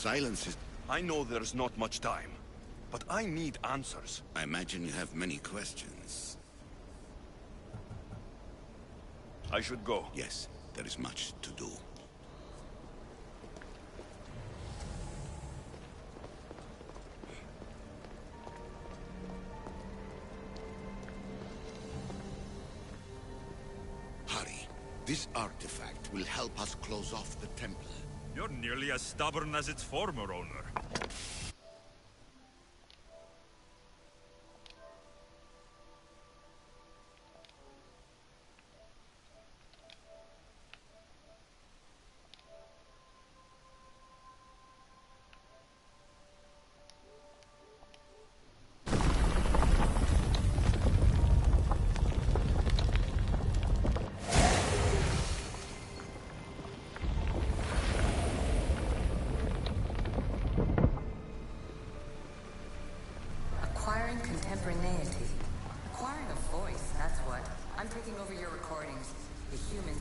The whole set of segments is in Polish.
silence is... I know there's not much time, but I need answers. I imagine you have many questions. I should go. Yes, there is much to do. Hurry. This artifact will help us close off the temple. You're nearly as stubborn as its former owner. Contemporaneity. Acquiring a voice, that's what. I'm taking over your recordings. The human...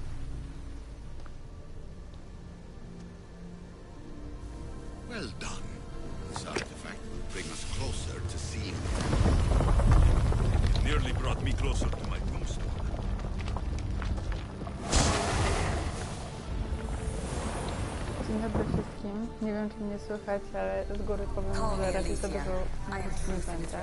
Well done. This artifact will bring us closer to seeing... It nearly brought me closer to my tombstone. Dzień dobry wszystkim. Nie wiem, czy mnie słychać, ale z góry powiem, że raczej to dużo nie będzie.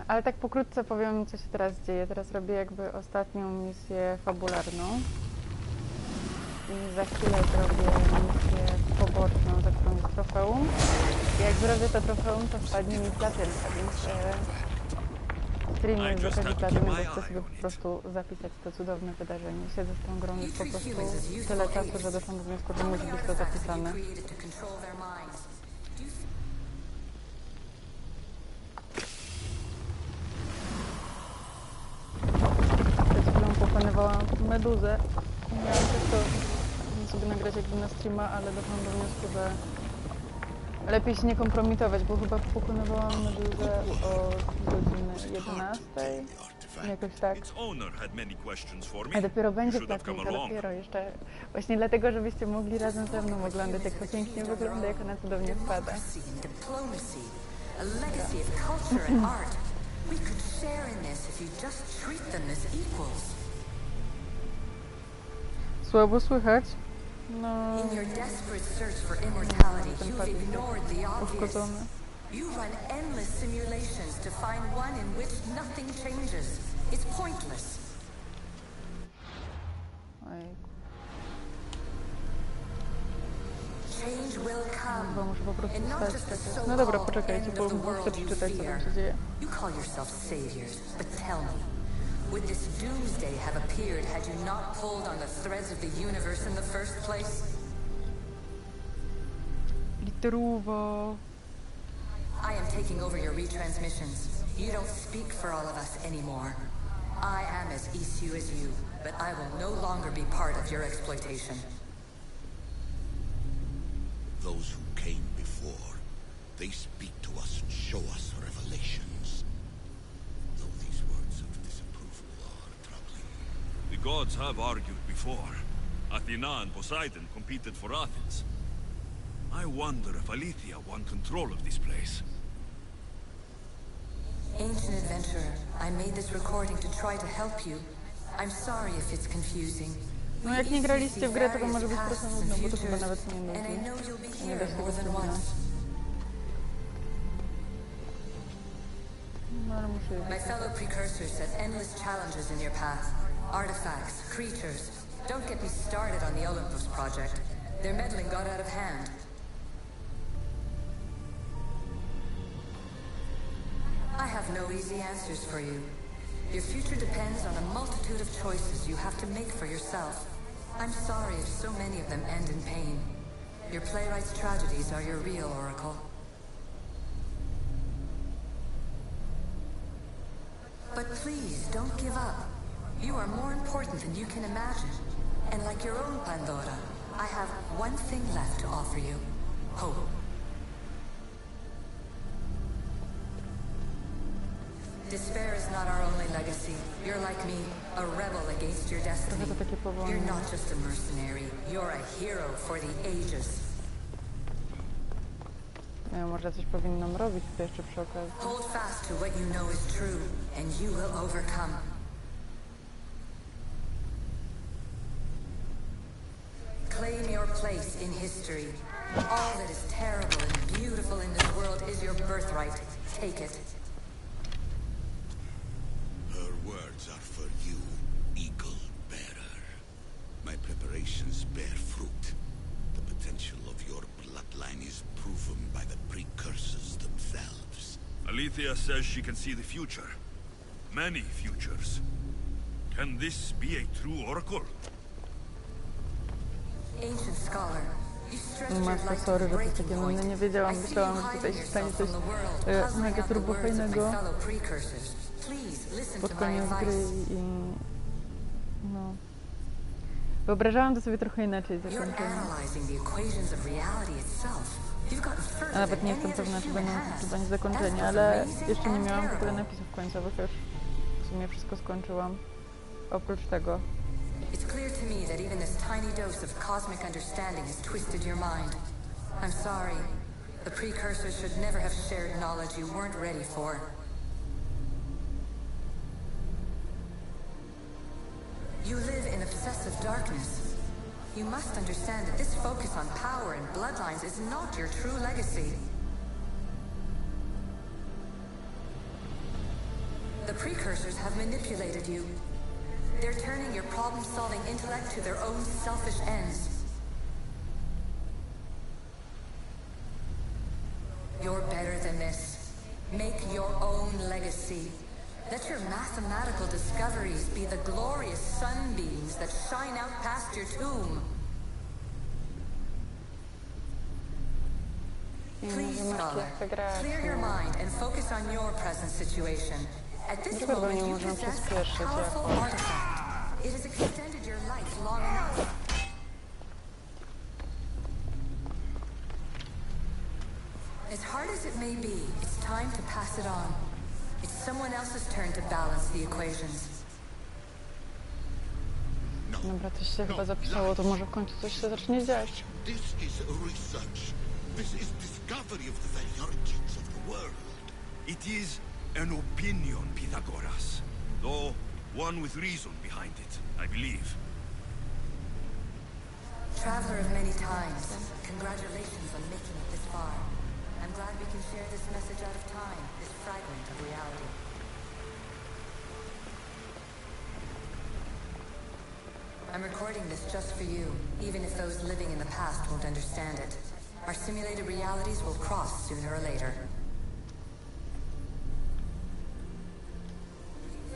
Ale tak pokrótce powiem, co się teraz dzieje. Teraz robię jakby ostatnią misję fabularną. I za chwilę zrobię misję poboczną, za którą jest trofeum. I jak zrobię to trofeum, to wpadnie mi platynka, więc streamy z okazji platyny, bo chcę sobie po prostu zapisać to cudowne wydarzenie. Siedzę z tą grą już po prostu tyle czasu, że doszłam do wniosku, że musi być to zapisane. Przed chwilą pokonywałam meduzę. Miałam też to sobie nagrać jakby na streama, ale doszłam do wniosku, że lepiej się nie kompromitować, bo chyba pokonywałam meduzę o godziny 11. Jakoś tak. A dopiero będzie platynka, dopiero jeszcze. Właśnie dlatego, żebyście mogli razem ze mną oglądać, jak to pięknie wygląda, jak ona cudownie wpada. Słabo słychać. No, ten pad jest uszkodzony. You run endless simulations to find one in which nothing changes. It's pointless. Change will come. Chyba muszę po prostu stać czekać. No dobra, poczekajcie, bo chcę przeczytać, co tam się dzieje. You call yourself saviors, but tell me, would this doomsday have appeared had you not pulled on the threads of the universe in the first place? Literowo. I am taking over your retransmissions. You don't speak for all of us anymore. I am as issue as you, but I will no longer be part of your exploitation. Those who came before, they speak to us and show us revelations. Though these words of disapproval are troubling. The gods have argued before. Athena and Poseidon competed for Athens. I wonder if Aletheia won control of this place. Ancient adventurer, I made this recording to try to help you. I'm sorry if it's confusing. No jak nie graliście w grę, to może być trochę nudno, bo to chyba nawet nie nudzi. Nie da się tego wspominać. No ale muszę je My fellow precursors set endless challenges in your path. Artifacts, creatures. Don't get me started on the Olympus project. Their meddling got out of hand. I have no easy answers for you. Your future depends on a multitude of choices you have to make for yourself. I'm sorry if so many of them end in pain. Your playwright's tragedies are your real oracle. But please, don't give up. You are more important than you can imagine. And like your own Pandora, I have one thing left to offer you. Hope. Despair is not our only legacy. You're like me, a rebel against your destiny. Trochę to takie powolne. You're not just a mercenary. You're a hero for the ages. Ja może coś powinnam robić tutaj jeszcze przy okazji. Hold fast to what you know is true, and you will overcome. Claim your place in history. All that is terrible and beautiful in this world is your birthright. Take it. Her words are for you, Eagle Bearer. My preparations bear fruit. The potential of your bloodline is proven by the precursors themselves. Alethea says she can see the future. Many futures. Can this be a true oracle? Ancient scholar, you stretched your Matko, life to sorry, że to breaking takie point. nudne. Nie wiedziałam, I see myślałam, you że tutaj hiding się stanie yourself coś from the world, puzzling mega out the turbo words of my fajnego fellow precursors. Please listen pod to my koniec gry advice. i no. Wyobrażałam to sobie trochę inaczej You're zakończenie. analyzing the equations of reality itself. You've gotten A further nawet than nie any jestem other pewna, czy human będzie has. zakończenie, That's ale amazing jeszcze nie and miałam w ogóle terrible. napisów końcowych, już w sumie wszystko skończyłam. Oprócz tego. It's clear to me that even this tiny dose of cosmic understanding has twisted your mind. I'm sorry. The precursors should never have shared knowledge you weren't ready for. You live in obsessive darkness. You must understand that this focus on power and bloodlines is not your true legacy. The precursors have manipulated you. They're turning your problem-solving intellect to their own selfish ends. You're better than this. Make your own legacy. Let your mathematical discoveries be the glorious sunbeams that shine out past your tomb. Please, scholar, clear your mind and focus on your present situation. At this Dlaczego moment, nie you można possess a przyspieszyć powerful jakoś? artifact. It has extended your life long enough. As hard as it may be, it's time to pass it on. It's someone else's turn to balance the equations. Dobra, coś się chyba zapisało, to może w końcu coś się zacznie dziać. This is research. This is discovery of the very origins of the world. It is an opinion, Pythagoras. Though one with reason behind it, I believe. Traveler of many times, congratulations on making it this far. I'm glad we can share this message out of time, this fragment of reality. I'm recording this just for you, even if those living in the past won't understand it. Our simulated realities will cross sooner or later.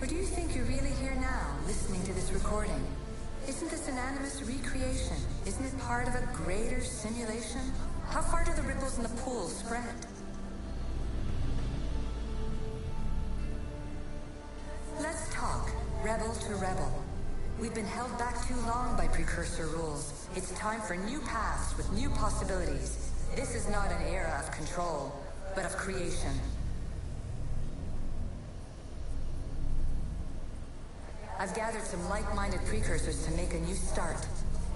Or do you think you're really here now, listening to this recording? Isn't this an animus recreation? Isn't it part of a greater simulation? How far do the ripples in the pool spread? Let's talk, rebel to rebel. We've been held back too long by precursor rules. It's time for new paths with new possibilities. This is not an era of control, but of creation. I've gathered some like-minded precursors to make a new start.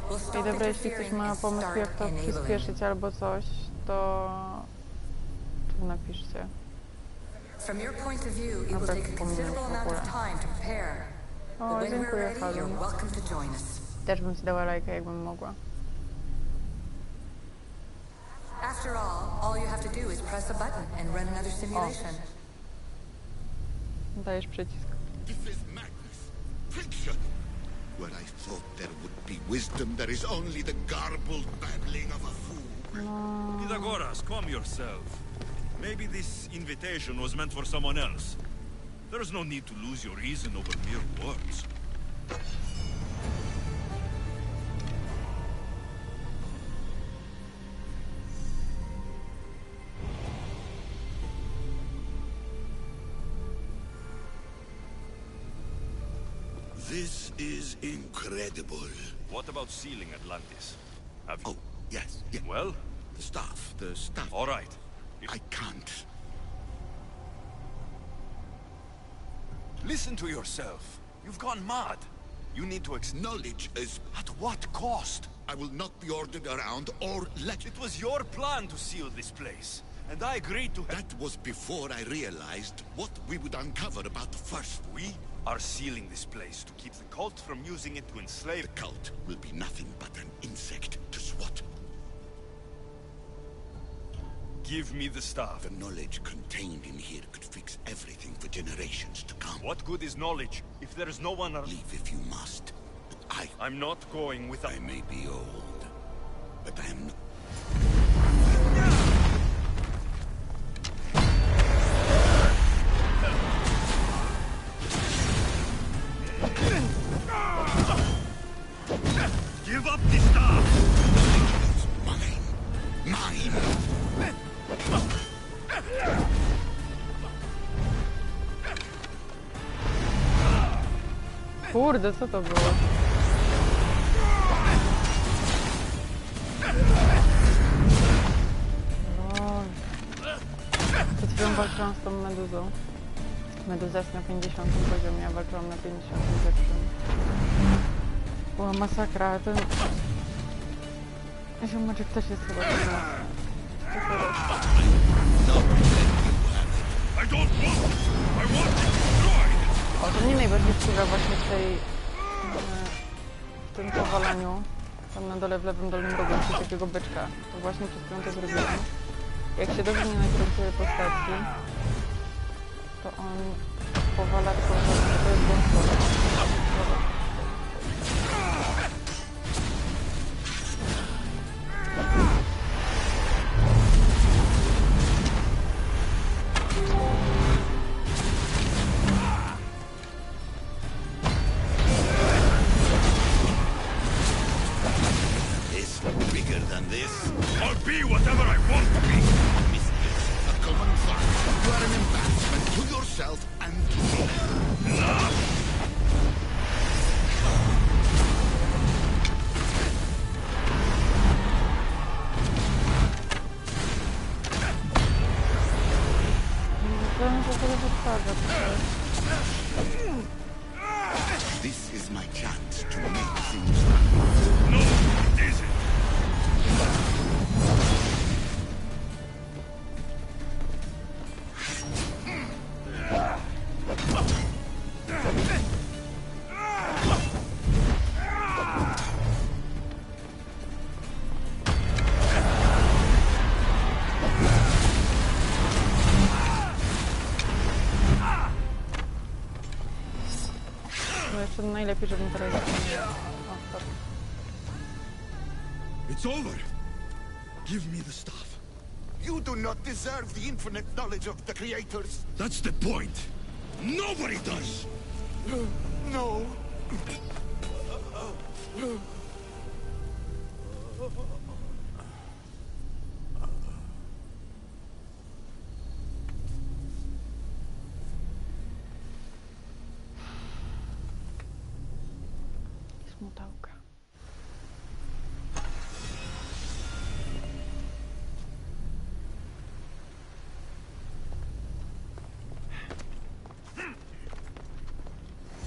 We'll I stop dobra, jeśli ktoś interfering ma and pomysł, start jak to enabling. przyspieszyć albo coś, to tu napiszcie. From your point of view, it will Dobra, take a considerable amount of time to prepare. But O, when we're dziękuję, ready, Halo. you're welcome to join us. Też bym ci dała lajka, jakbym mogła. After all you have to do is press a button and run another simulation. Dajesz przycisk. This is madness. Fiction. Where I thought there would be wisdom, there is only the garbled babbling of a fool. Pythagoras, calm yourself. Maybe this invitation was meant for someone else. There's no need to lose your reason over mere words. This is incredible. What about sealing Atlantis? Have you... Oh, yes, yes. Well, The staff. all right. I can't. Listen to yourself. You've gone mad. You need to Knowledge is... At what cost? I will not be ordered around or let... It was your plan to seal this place, and I agreed to... That was before I realized what we would uncover about first. We are sealing this place to keep the cult from using it to enslave... The cult will be nothing but an insect to swat. Give me the staff. The knowledge contained in here could fix everything for generations to come. What good is knowledge if there is no one... Leave if you must. But I'm not going without... I may be old, but I am not... Give up the staff! Mine! Mine! Kurde, co to było? No. Przed chwilą walczyłam z tą meduzą. Meduza jest na 50 poziomie, ja walczyłam na 51. Była masakra, a ten... Ziomeczek też jest chyba trudny. O, to mnie najbardziej wkurza właśnie w tym powalaniu. Tam na dole w lewym dolnym rogu jest takiego byczka. To właśnie przed chwilą to zrobiłam. Jak się dobrze nie nakręcuje postaci, to on powala tylko to jest wąskowe. This is my chance to make things right. No, it isn't. Jeszcze najlepiej, żebym teraz... O, stop. It's over. Give me the staff. You do not deserve the infinite knowledge of the creators. That's the point. Nobody does. No. Smutałka.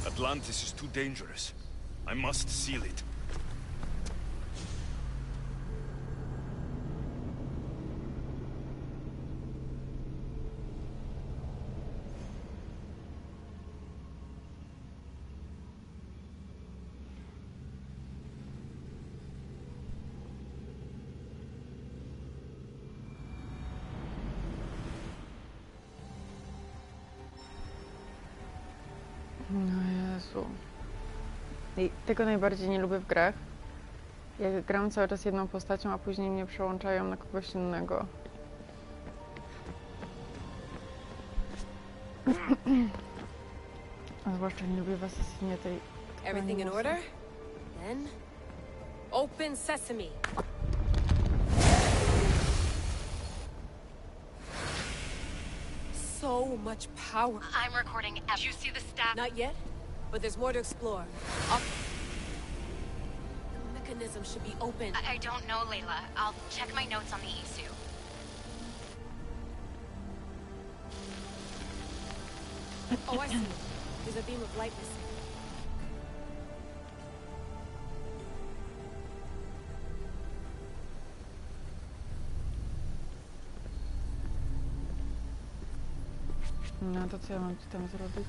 Atlantis is too dangerous. I must seal it. No Jezu. I tego najbardziej nie lubię w grach. Jak gram cały czas jedną postacią, a później mnie przełączają na kogoś innego. A zwłaszcza nie lubię w Assassinie tej... Everything in order? Then, open sesame. So much power. I'm recording. Did you see the staff? Not yet, but there's more to explore. The mechanism should be open. I don't know, Layla. I'll check my notes on the Isu. Oh, I see. There's a beam of light missing. No to co ja mam ci tam zrobić?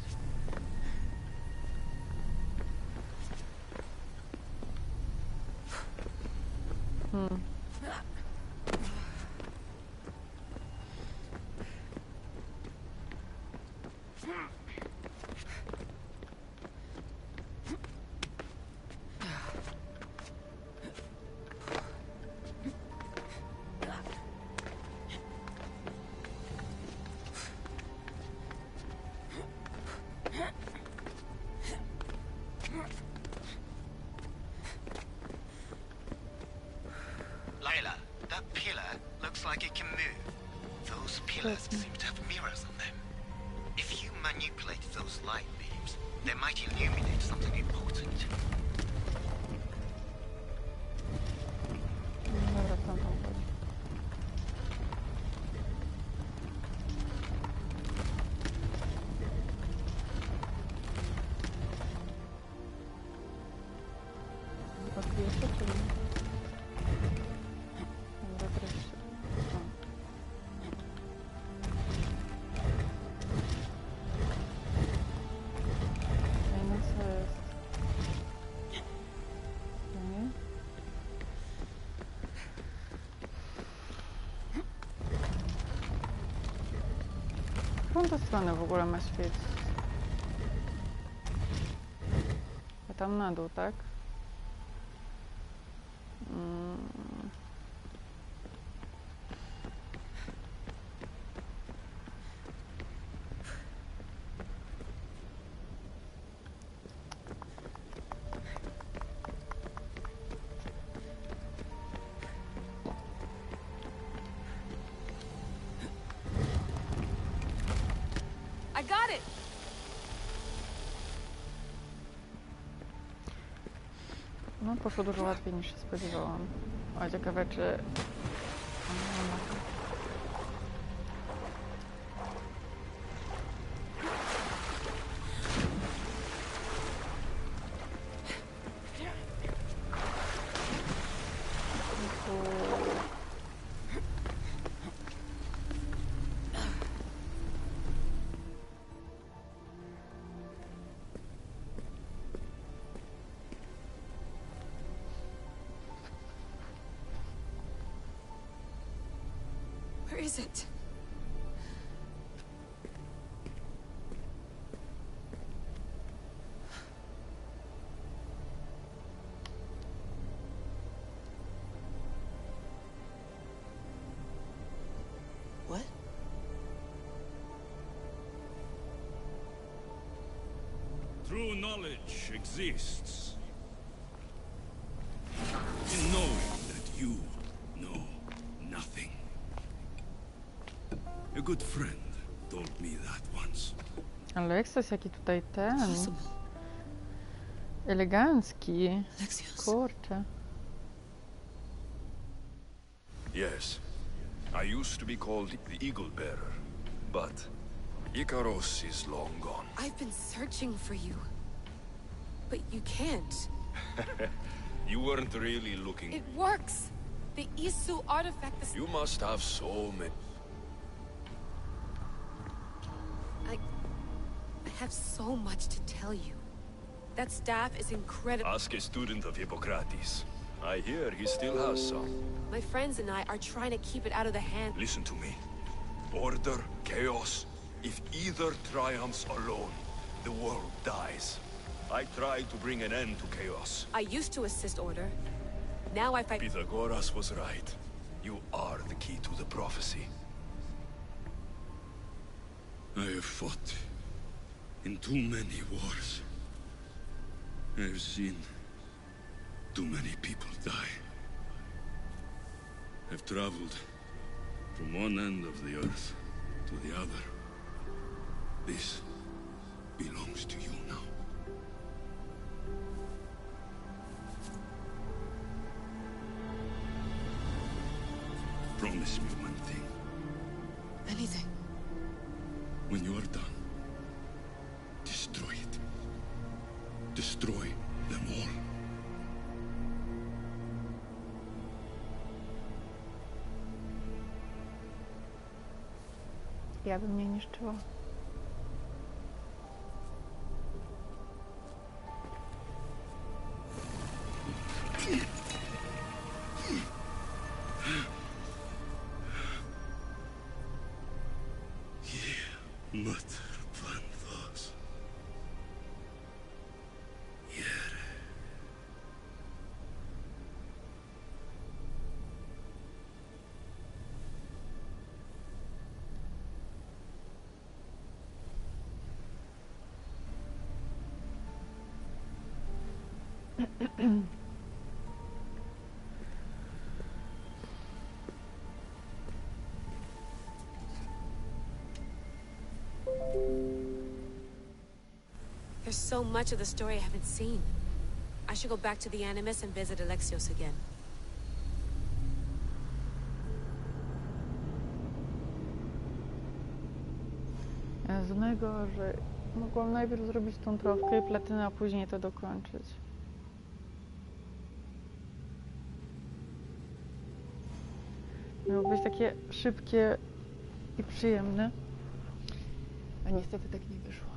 Layla, that pillar looks like it can move. Those pillars seem to have mirrors on them. If you manipulate those light beams, they might illuminate something important. Dobra, tam chodzi. Chyba tu jeszcze, czy nie? Dobra, wreszcie. Ej, no co jest? Okej. Którą to stronę w ogóle ma świecić? A tam na dół, tak? I got it! No, poszło dużo łatwiej niż się spodziewałam. O, ciekawe czy... Where is it? What? True knowledge exists in knowing that you know nothing. A good friend told me that once. Alexis, jaki tutaj ten... elegancki. Kurczę. Yes. I used to be called the Eagle Bearer, but Icaros is long gone. I've been searching for you. But you can't. You weren't really looking. It works! The Isu artifact, the... You must have so many. I have so much to tell you. That staff is incredible. Ask a student of Hippocrates. I hear he still has some. My friends and I are trying to keep it out of the hand. Listen to me. Order, chaos. If either triumphs alone, the world dies. I try to bring an end to chaos. I used to assist Order. Now I fight... Pythagoras was right. You are the key to the prophecy. I have fought in too many wars. I have seen too many people die. I've traveled from one end of the earth to the other. This belongs to you now. Promise me one thing. Anything. When you are done, destroy it. destroy them all. Ja bym nie niszczyła. There's so much of the story I haven't seen. I should go back to the Animus and visit Alexios again. Z mego, że mogłam najpierw zrobić tą trawkę i platynę, a później to dokończyć. Miało być takie szybkie i przyjemne, a niestety tak nie wyszło.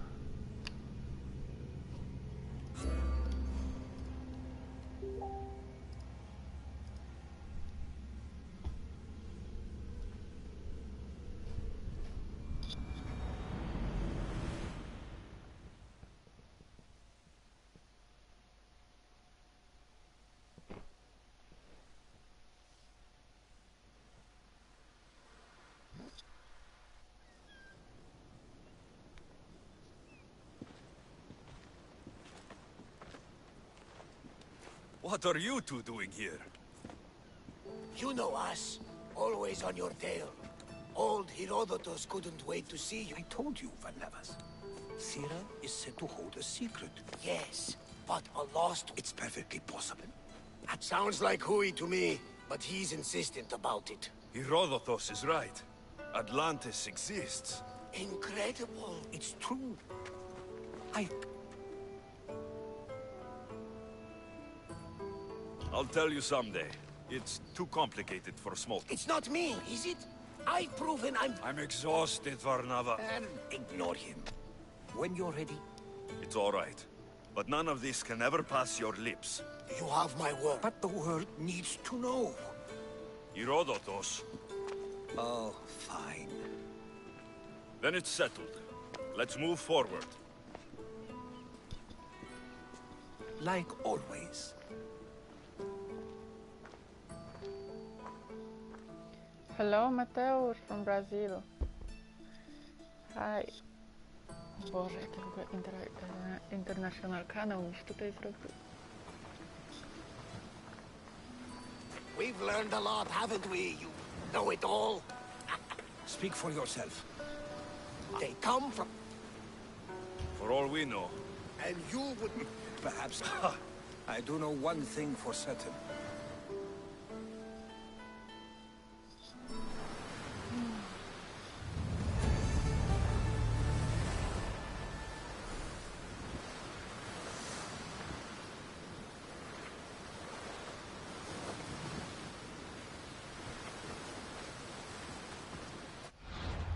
What are you two doing here? You know us. Always on your tail. Old Herodotus couldn't wait to see you. I told you, Varnavas. Sira is said to hold a secret. Yes, but a lost... It's perfectly possible. That sounds like Hui to me, but he's insistent about it. Herodotus is right. Atlantis exists. Incredible. It's true. I'll tell you someday. It's too complicated for small... It's not me, is it? I've proven I'm exhausted, Varnava. Ignore him. When you're ready. It's all right. But none of this can ever pass your lips. You have my word. But the world needs to know. Herodotus. Oh, fine. Then it's settled. Let's move forward. Like always. Hello, Mateusz from Brazil. Hi. Boże, jaki w ogóle international kanał mi się tutaj zrobił. We've learned a lot, haven't we? You know it all. Speak for yourself. They come from... For all we know. And you would... Perhaps. I do know one thing for certain.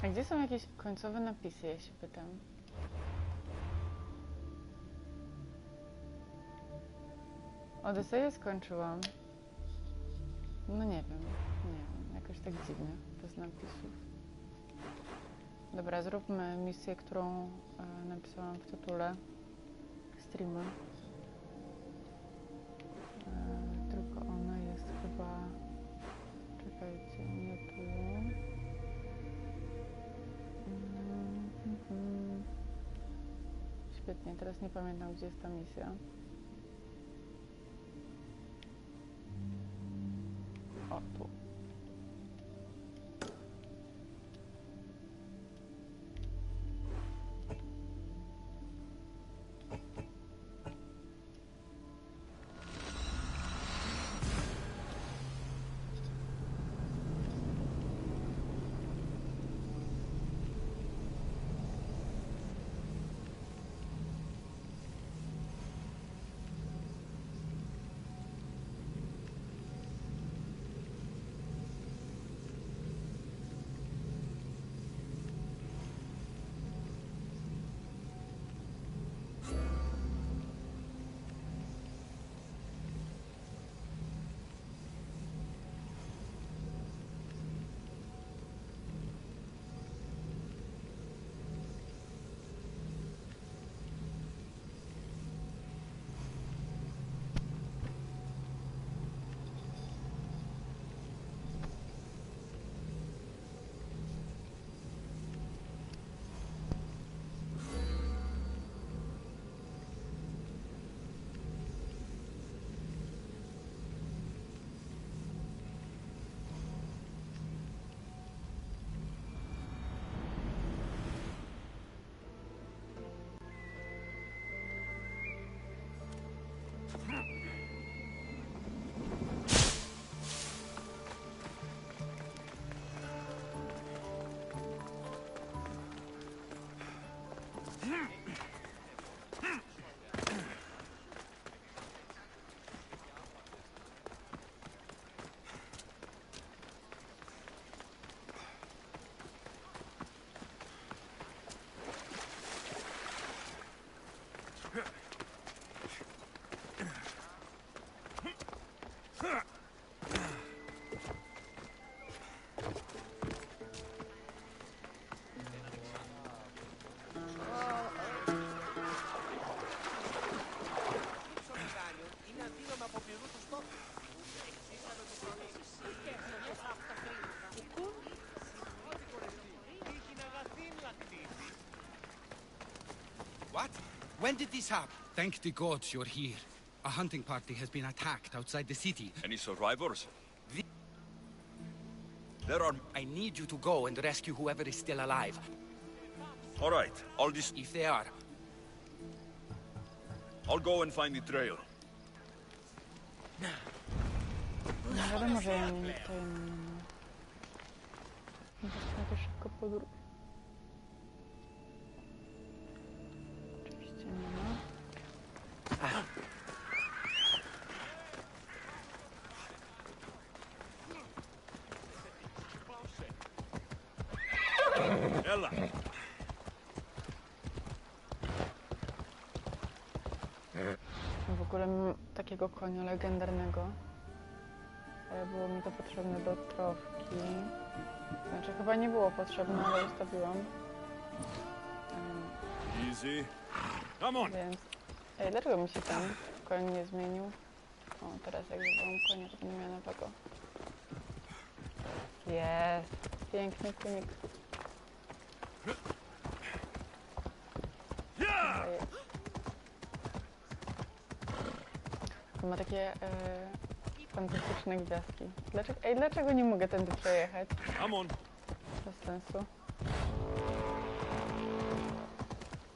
A gdzie są jakieś końcowe napisy, ja się pytam? Odyseję skończyłam. No nie wiem, jakoś tak dziwnie, bez napisów. Dobra, zróbmy misję, którą napisałam w tytule streama. Tylko ona jest chyba... Czekajcie, nie tu. Świetnie, teraz nie pamiętam, gdzie jest ta misja. O, tu. What? When did this happen? Thank the gods you're here. A hunting party has been attacked outside the city. Any survivors? There are... I need you to go and rescue whoever is still alive. All right, If they are. I'll go and find the trail. No wiadomo, że ja nie to Zobaczmy to szybko podróż. Oczywiście nie ma. Ella! W ogóle mam takiego konia legendarnego. Ale było mi to potrzebne do trofki. Znaczy chyba nie było potrzebne, ale ustawiłam. Easy. Come on! Więc... Ej, dlaczego mi się ten koń nie zmienił? O, teraz jak wywołam konia, to nie miała nowego. Jest! Piękny konik. Ma takie fantastyczne gwiazdki. Dlaczego nie mogę tędy przejechać? Bez sensu.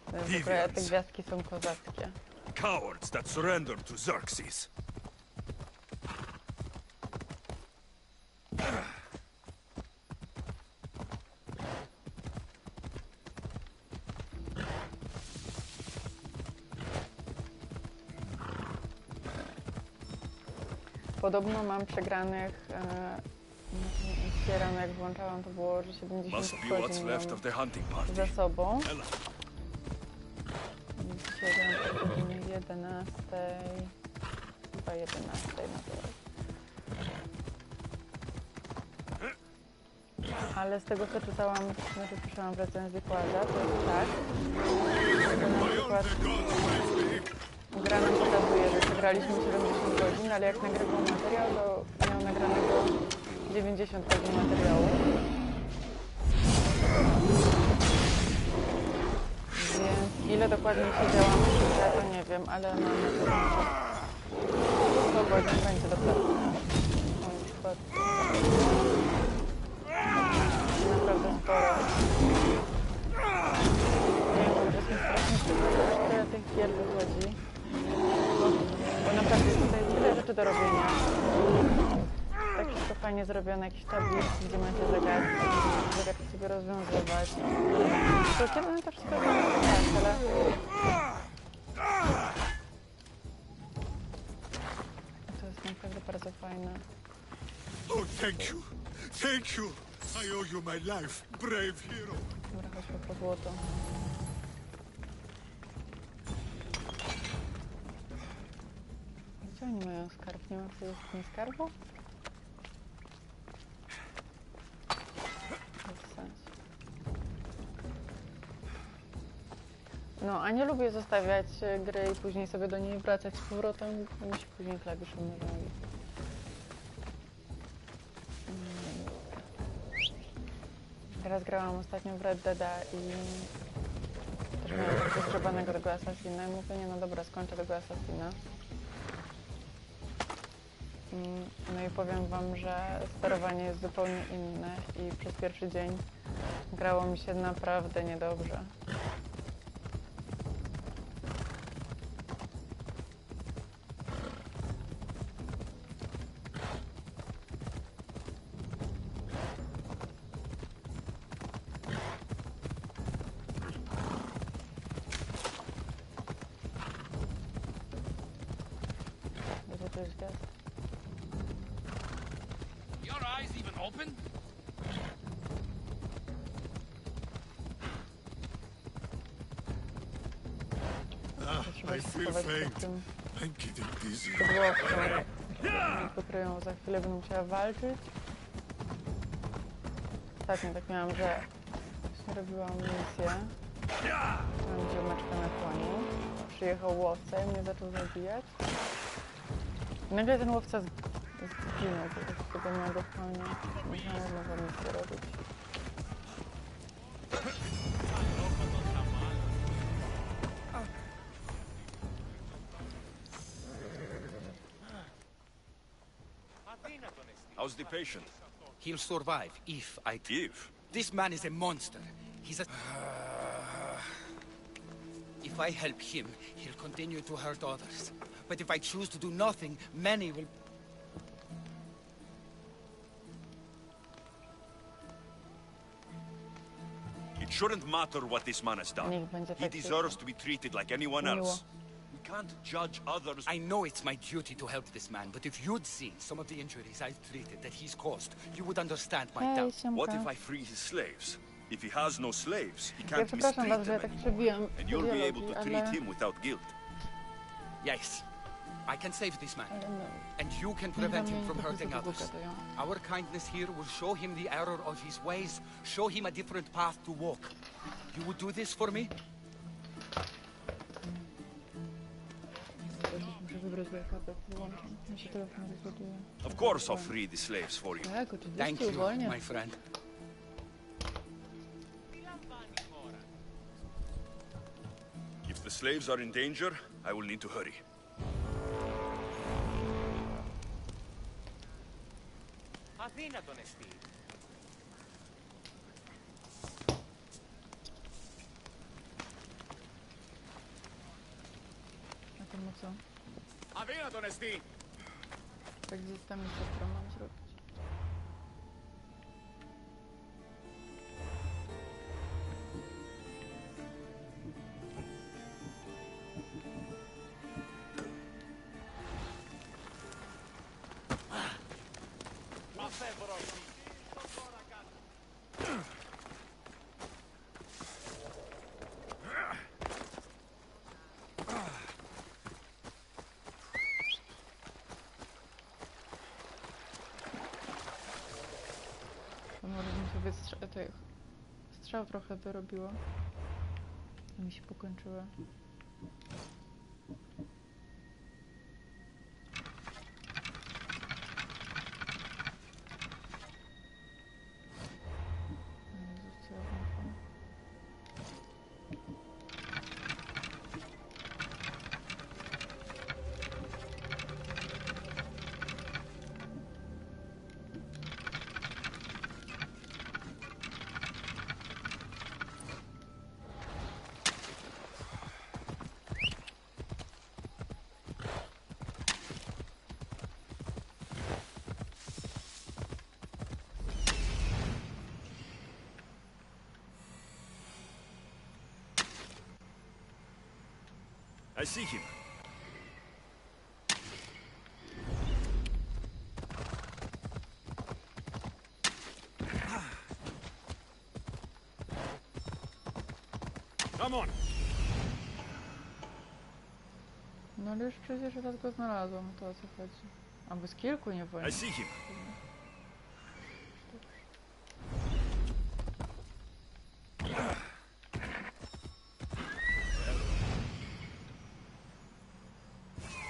W ogóle te gwiazdki są kozackie. Cowards that surrender to Xerxes. Podobno mam przegranych, dzisiaj rano jak włączałam, to było, że 70 godzin mam za sobą. Dzisiaj grałam o godzinie 11, chyba 11 na to. Ale z tego co czytałam, znaczy słyszałam w recenzji Kładza, to jest tak, że na przykład gra nam pokazuje, że przegraliśmy 70 godzin, ale jak nagrywał materiał, to miał nagranego 90 godzin materiału. Więc ile dokładnie siedziałam przy grze, to nie wiem, ale mam na to 100 godzin będzie do pracy. Na przykład naprawdę sporo. Nie wiem, że są strasznie tyle tych gier wychodzi. Bo naprawdę tutaj jest tyle rzeczy do robienia. Tak wszystko fajnie zrobione, jakieś tabliczki, gdzie macie zagadki sobie rozwiązywać. To kiedy to wszystko rozwiązać, ale... To jest naprawdę bardzo fajne. Oh, thank you. Thank you. I owe you my life, brave hero. Dobra, chodźmy po złoto. Gdzie oni mają skarb? Nie ma w tej skarbu? Bez sensu. No, a nie lubię zostawiać gry i później sobie do niej wracać z powrotem, bo mi się później klawisze mylią. Teraz grałam ostatnio w Red Deada i też miałam takiego zgrzebanego tego Assassina i mówię, nie no dobra, skończę tego Assassina. No i powiem wam, że sterowanie jest zupełnie inne i przez pierwszy dzień grało mi się naprawdę niedobrze. to jest gest. Your eyes even open? I feel faint. I'm getting dizzy. Pokryją, za chwilę będę musiała walczyć. Ostatnio tak miałam, że właśnie robiłam misję. Miałam ziomeczkę na koniu. Przyjechał łowca i mnie zaczął zabijać. I nagle ten łowca zginął, po prostu tego mojego konia. Musiałam znowu misję robić. How's the patient? He'll survive if I... If? This man is a monster. He's a... If I help him, he'll continue to hurt others. But if I choose to do nothing, many will... It shouldn't matter what this man has done. He deserves to be treated like anyone else. We can't judge others. I know it's my duty to help this man, but if you'd seen some of the injuries I've treated that he's caused, you would understand my doubt. What if I free his slaves? If he has no slaves, he can't mistreat them anymore. And you'll be able to treat him without guilt. Yes. I can save this man. And you can prevent him from hurting others. Our kindness here will show him the error of his ways, show him a different path to walk. You would do this for me? Of course I'll free the slaves for you. Thank you, my friend. If the slaves are in danger, I will need to hurry. Αθήνα τον εστί. A to mu co? Αθήνα τον εστί. Tak gdzieś tam jeszcze co mam zrobić. Może bym sobie strzał trochę wyrobiła. A mi się pokończyły. I see him. Come on. No ale już przecież raz go znalazłam, to o co chodzi. A bez kilku nie wolno. I see him.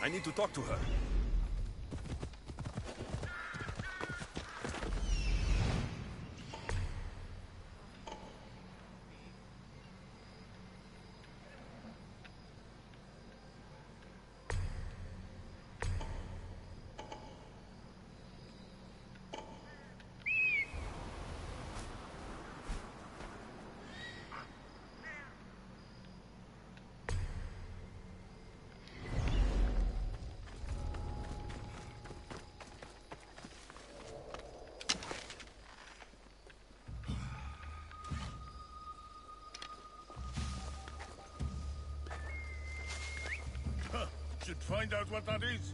I need to talk to her. Should find out what that is.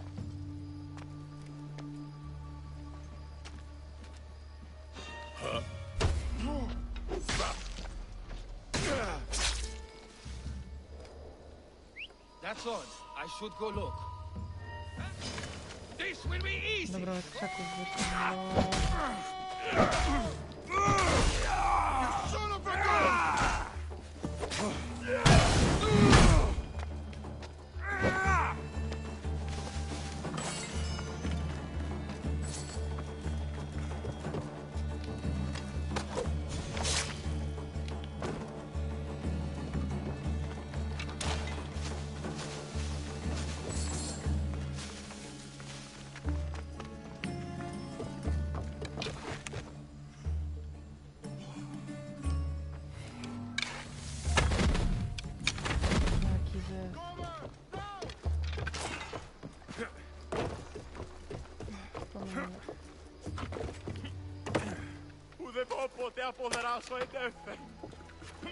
That's odd. I should go look. This will be easy. Dobra, od krzaków wyszło. Son of a gun!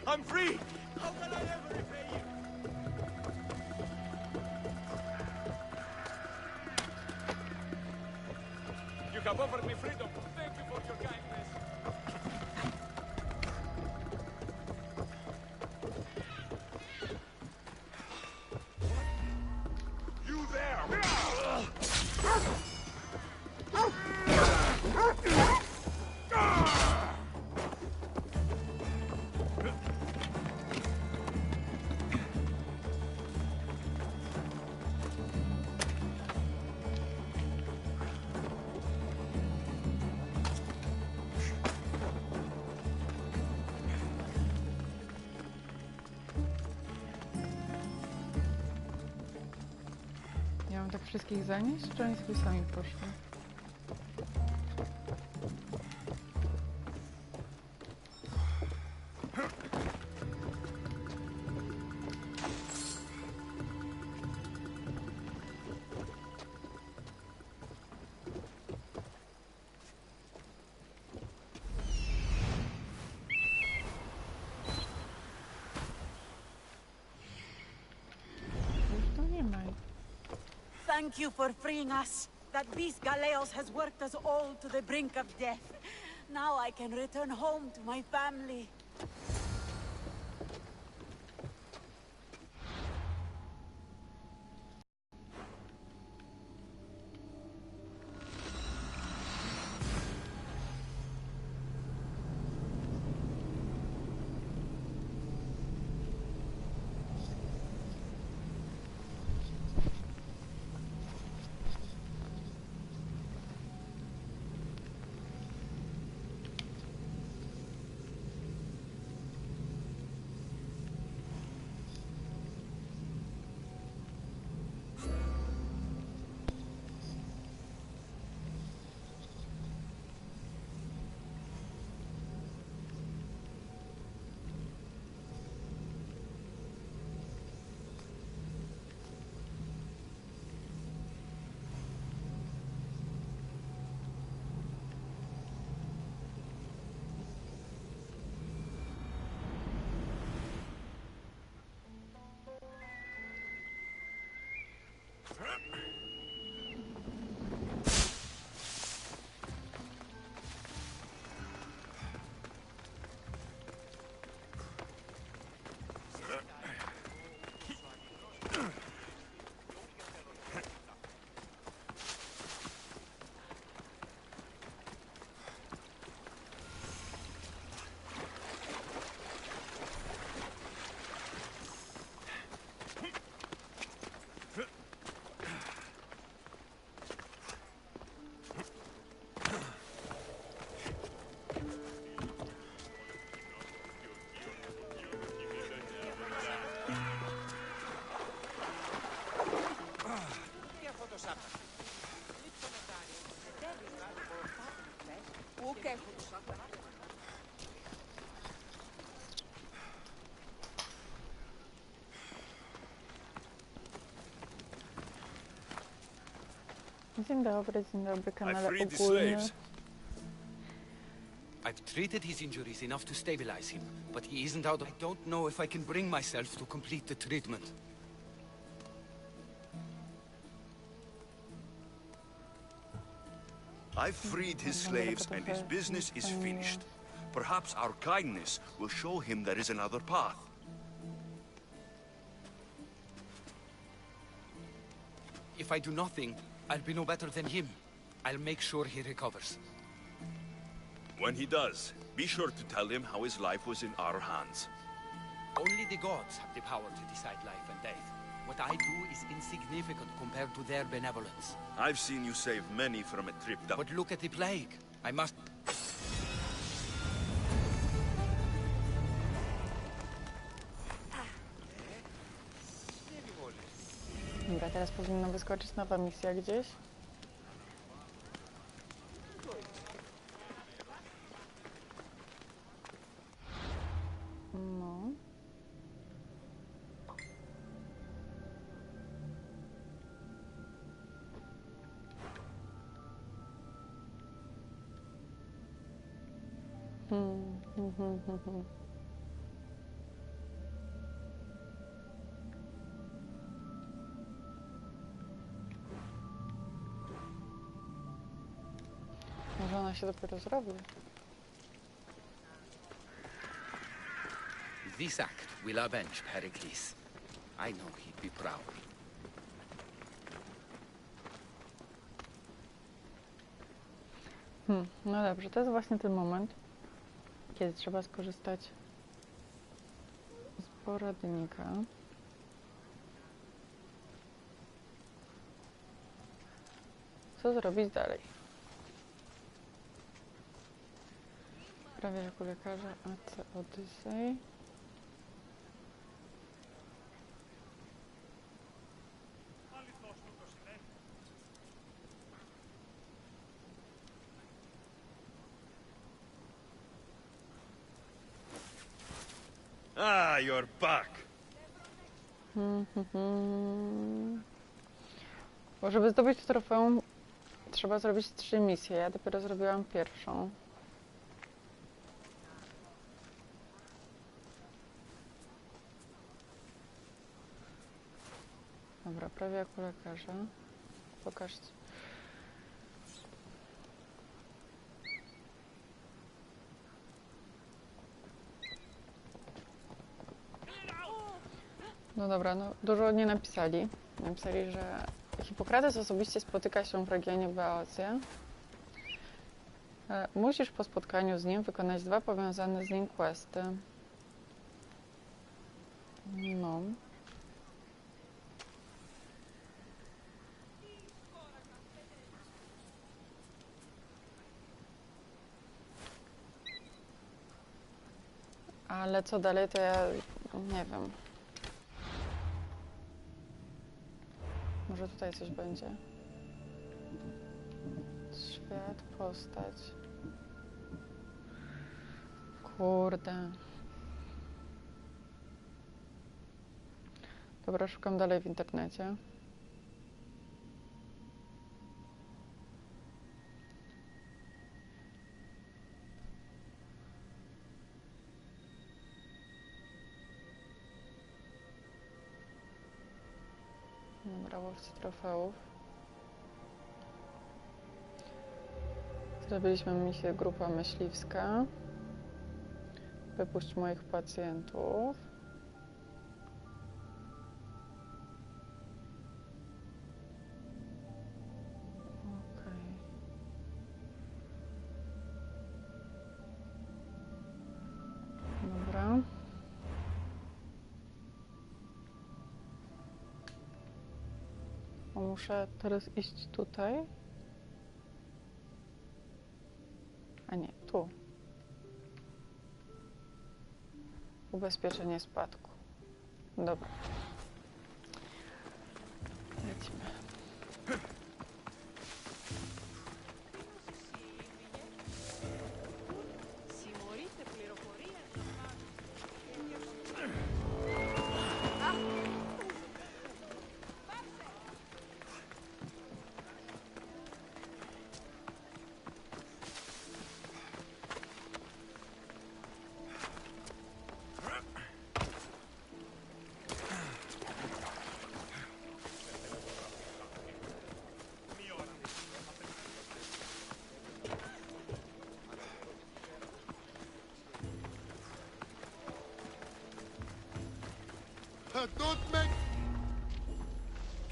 I'm free! How can I ever repay you? You have offered me freedom. Thank you for your kindness. You there! Ja mam tak wszystkich zanieść, czy oni sobie sami poszli? Już tu nie ma. Thank you for freeing us. That beast Galeos has worked us all to the brink of death. Now I can return home to my family. Dzień dobry, kanale I freed the ogólny. slaves. I've treated his injuries enough to stabilize him, but he isn't out of... I don't know if I can bring myself to complete the treatment. I've freed his slaves and his business is finished. Perhaps our kindness will show him there is another path. If I do nothing, I'll be no better than him. I'll make sure he recovers. When he does, be sure to tell him how his life was in our hands. Only the gods have the power to decide life and death. What I do is insignificant compared to their benevolence. I've seen you save many from a trip down. But look at the plague. I must... Dobra, teraz powinna wyskoczyć nowa misja gdzieś. No. Może ona się dopiero zrobi. This act will avenge Pericles. I know he'd be proud. No dobrze, to jest właśnie ten moment, kiedy trzeba skorzystać z poradnika. Co zrobić dalej? Prawie jako lekarza AC Odyssey. Ah, you're back. Bo żeby zdobyć trofeum, trzeba zrobić 3 misje. Ja dopiero zrobiłam pierwszą. Dobra, prawie jako lekarza. Pokażcie. No dobra, no dużo nie napisali. Napisali, że Hipokrates osobiście spotyka się w regionie Beocji. Musisz po spotkaniu z nim wykonać 2 powiązane z nim questy. No. Ale co dalej, to ja nie wiem. Może tutaj coś będzie. Świat, postać. Kurde. Dobra, szukam dalej w internecie. Dobra, łowcy trofeów. Zrobiliśmy misję grupa myśliwska. Wypuść moich pacjentów. Okej. Dobra. Muszę teraz iść tutaj. A nie, tu. Ubezpieczenie spadku. Dobra. Lecimy.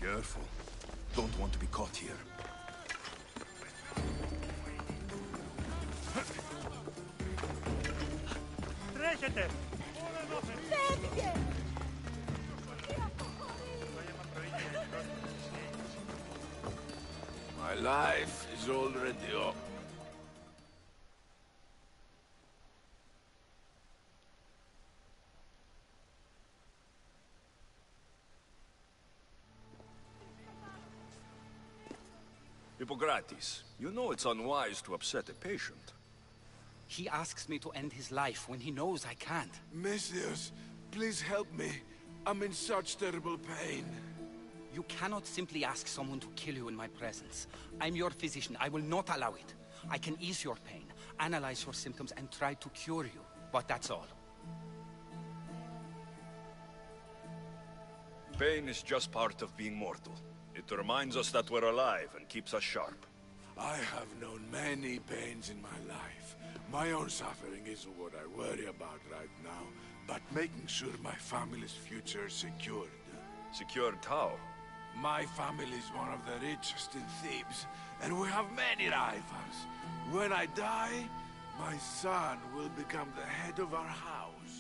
Careful. don't want to be caught here. Τρέχετε! Φεύγε! My life is already up. Hippocrates, you know it's unwise to upset a patient. He asks me to end his life when he knows I can't. Messias, please help me. I'm in such terrible pain. You cannot simply ask someone to kill you in my presence. I'm your physician. I will not allow it. I can ease your pain, analyze your symptoms, and try to cure you. But that's all. Pain is just part of being mortal. It reminds us that we're alive and keeps us sharp. I have known many pains in my life. My own suffering isn't what I worry about right now, but making sure my family's future is secured. Secured how? My family is one of the richest in Thebes, and we have many rivals. When I die, my son will become the head of our house.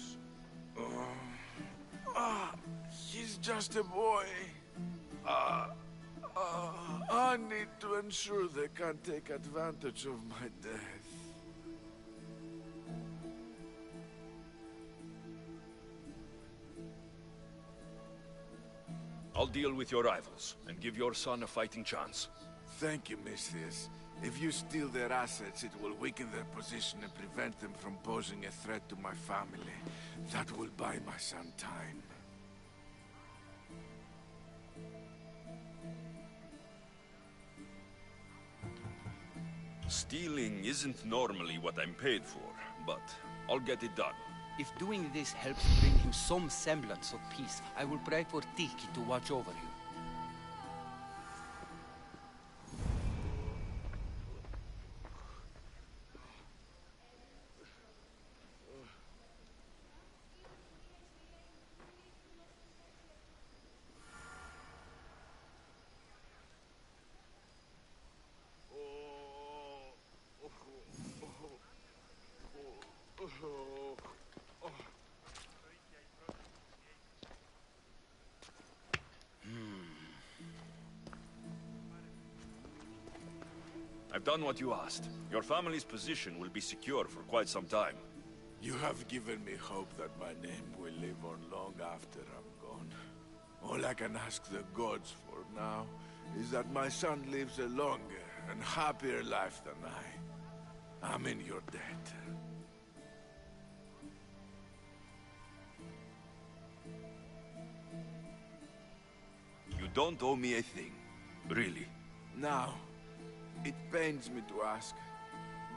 He's just a boy. I need to ensure they can't take advantage of my death. I'll deal with your rivals and give your son a fighting chance. Thank you, Misthias. If you steal their assets, it will weaken their position and prevent them from posing a threat to my family. That will buy my son time. Stealing isn't normally what I'm paid for, but I'll get it done. If doing this helps bring him some semblance of peace, I will pray for Tiki to watch over you. I've done what you asked. Your family's position will be secure for quite some time. You have given me hope that my name will live on long after I'm gone. All I can ask the gods for now is that my son lives a longer and happier life than I. I'm in your debt. You don't owe me a thing. Really. Now, it pains me to ask,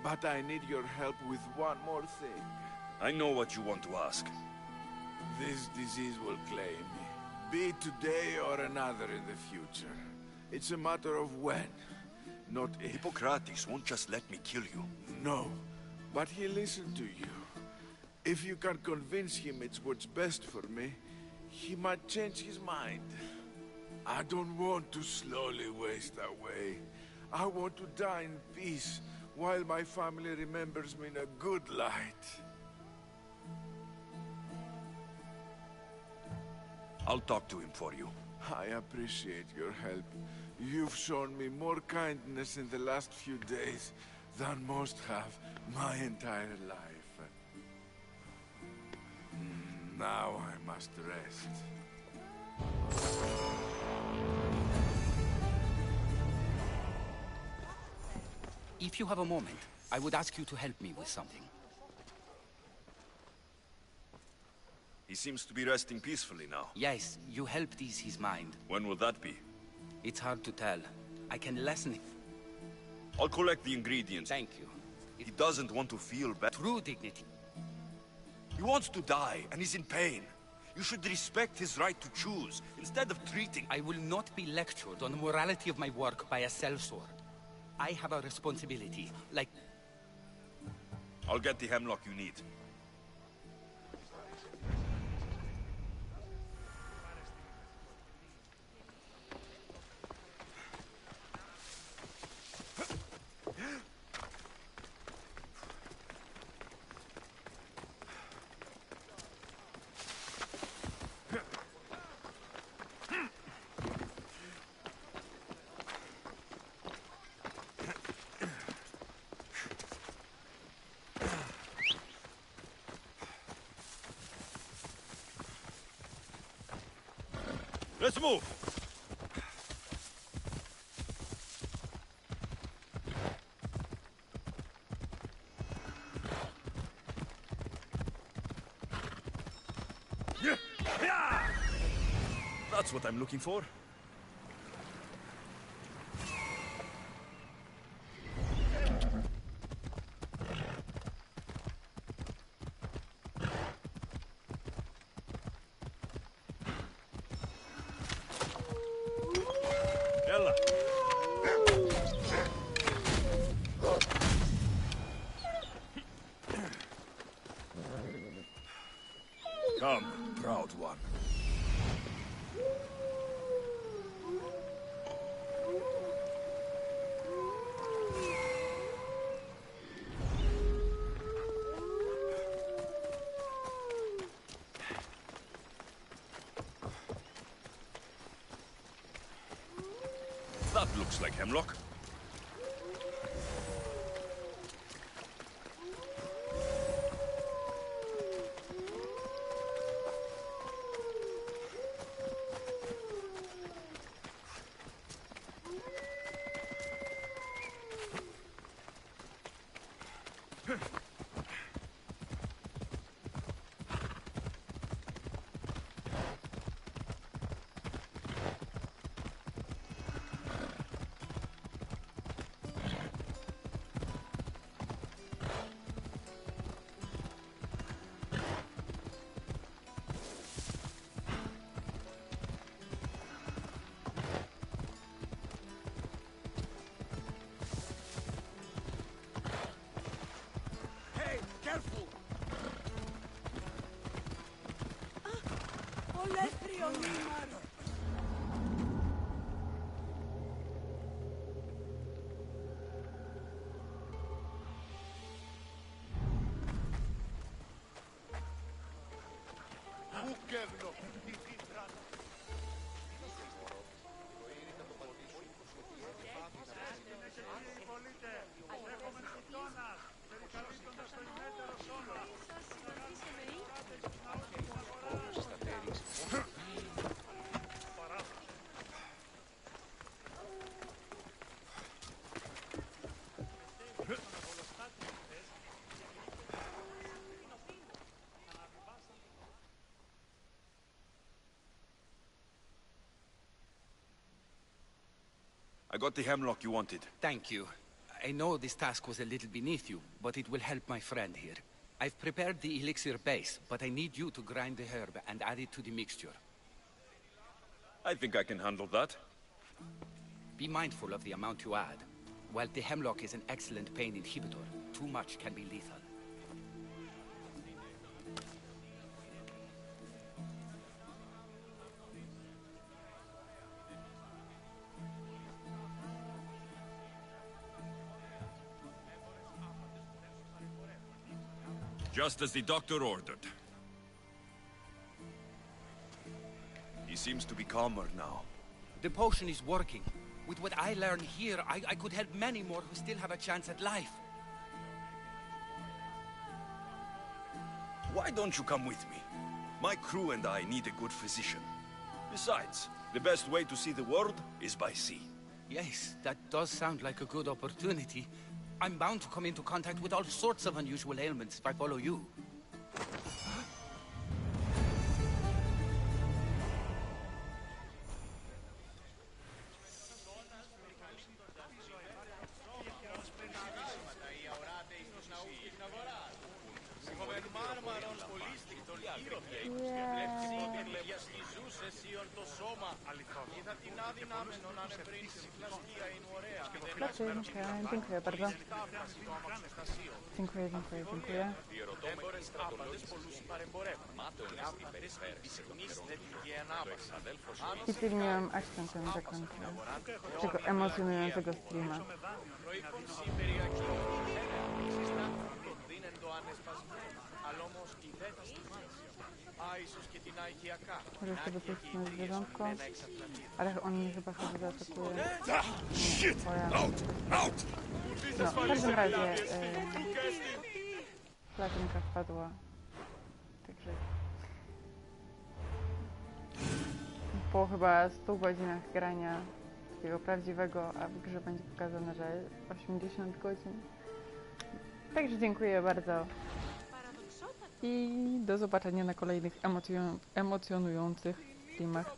but I need your help with one more thing. I know what you want to ask. This disease will claim me, be it today or another in the future. It's a matter of when, not if. Hippocrates won't just let me kill you. No, but he'll listen to you. If you can convince him it's what's best for me, he might change his mind. I don't want to slowly waste away. I want to die in peace, while my family remembers me in a good light. I'll talk to him for you. I appreciate your help. You've shown me more kindness in the last few days than most have my entire life. Now I must rest. If you have a moment, I would ask you to help me with something. He seems to be resting peacefully now. Yes, you helped ease his mind. When will that be? It's hard to tell. I can lessen it. I'll collect the ingredients. Thank you. He doesn't want to feel bad. True dignity. He wants to die, and he's in pain. You should respect his right to choose, instead of treating... I will not be lectured on the morality of my work by a sellsword. I have a responsibility, like... I'll get the hemlock you need. Let's move! That's what I'm looking for. Yalla. Come, proud one. That looks like hemlock. I got the hemlock you wanted. Thank you. I know this task was a little beneath you, but it will help my friend here. I've prepared the elixir base, but I need you to grind the herb and add it to the mixture. I think I can handle that. Be mindful of the amount you add. While the hemlock is an excellent pain inhibitor, too much can be lethal. Just as the doctor ordered. He seems to be calmer now. The potion is working. With what I learn here, I could help many more who still have a chance at life. Why don't you come with me? My crew and I need a good physician. Besides, the best way to see the world is by sea. Yes, that does sound like a good opportunity. I'm bound to come into contact with all sorts of unusual ailments if I follow you. Dziękuję bardzo. Dziękuję. I filmiłam akcję ten zakończę. Tego emocjonującego streama. Możesz sobie puścić zwierzątko, ale on mnie chyba sobie zaatakuje. No, w każdym razie platynka wpadła. Także po chyba 100 godzinach grania takiego prawdziwego, a w grze będzie pokazane, że 80 godzin. Także dziękuję bardzo i do zobaczenia na kolejnych emocjonujących streamach.